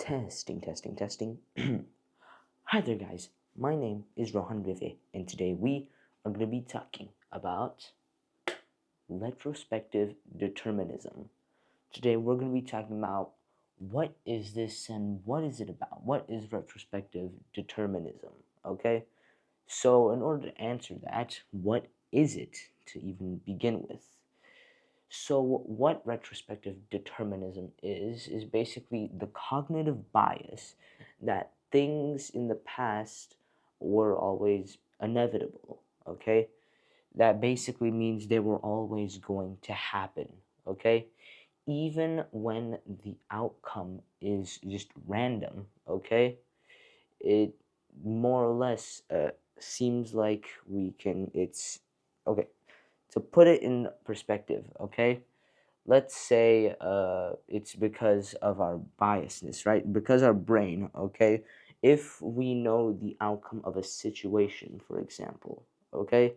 Testing, testing, testing. Hi there, guys. My name is Rohan Vive, and today we are going to be talking about retrospective determinism. Today we're going to be talking about what is this and what is it about? What is retrospective determinism? Okay? So, in order to answer that, what is it to even begin with? So, what retrospective determinism is basically the cognitive bias that things in the past were always inevitable, okay? That basically means they were always going to happen, okay? Even when the outcome is just random, okay? It more or less seems like okay. To put it in perspective, okay? Let's say it's because of our biasness, right? Because our brain, okay? If we know the outcome of a situation, for example, okay?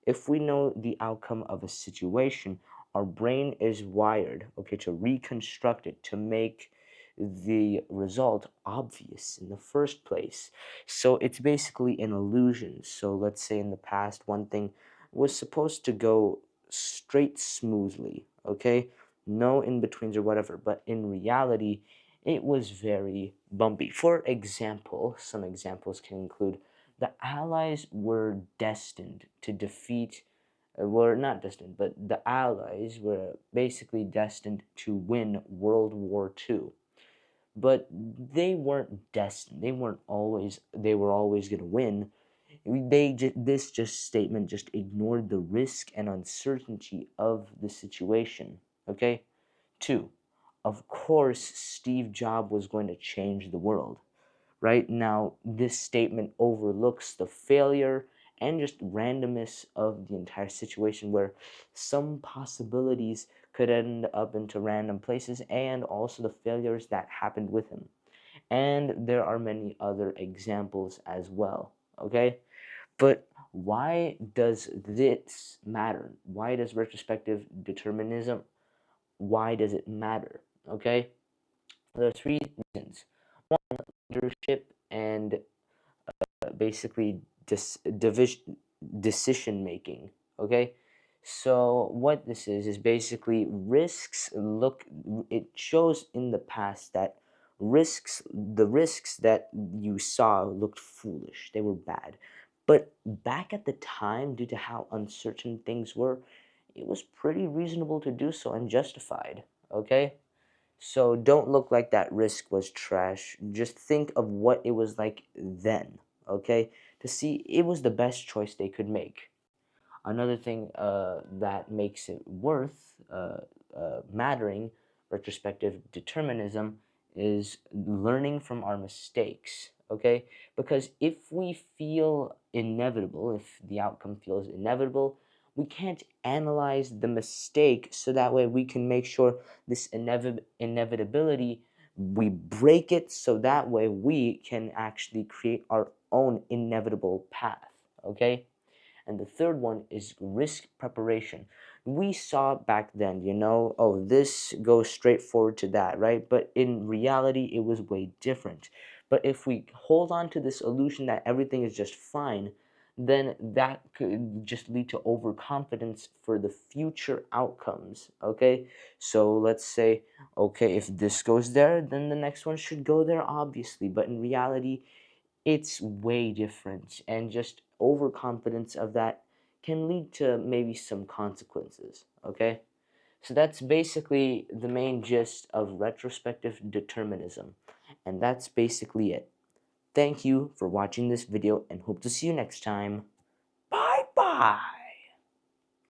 If we know the outcome of a situation, our brain is wired, okay, to reconstruct it, to make the result obvious in the first place. So it's basically an illusion. So let's say in the past, one thing was supposed to go straight smoothly, okay? No in-betweens or whatever, but in reality, it was very bumpy. For example, some examples can include the Allies were destined to defeat, were not destined, but the Allies were basically destined to win World War II. But they weren't destined. They were always going to win. This statement just ignored the risk and uncertainty of the situation. Okay? 2. Of course, Steve Jobs was going to change the world. Right now, this statement overlooks the failure and just randomness of the entire situation, where some possibilities could end up into random places, and also the failures that happened with him. And there are many other examples as well, okay? But why does this matter? Why does retrospective determinism, why does it matter? Okay? There are three reasons. One, leadership and basically decision making, okay? So what this is basically it shows in the past that the risks that you saw looked foolish, they were bad, but back at the time, due to how uncertain things were, it was pretty reasonable to do so and justified, okay? So don't look like that risk was trash. Just think of what it was like then, okay? To see it was the best choice they could make. Another thing that makes it worth mattering, retrospective determinism, is learning from our mistakes, okay? Because if we feel inevitable, if the outcome feels inevitable, we can't analyze the mistake, so that way we can make sure this inevitability, we break it, so that way we can actually create our own inevitable path, okay? And the third one is risk preparation. We saw back then, oh, this goes straight forward to that, right? But in reality, it was way different. But if we hold on to this illusion that everything is just fine, then that could just lead to overconfidence for the future outcomes, okay? So let's say, okay, if this goes there, then the next one should go there, obviously. But in reality, it's way different, and just overconfidence of that can lead to maybe some consequences, okay? So that's basically the main gist of retrospective determinism, and that's basically it. Thank you for watching this video, and hope to see you next time. Bye bye.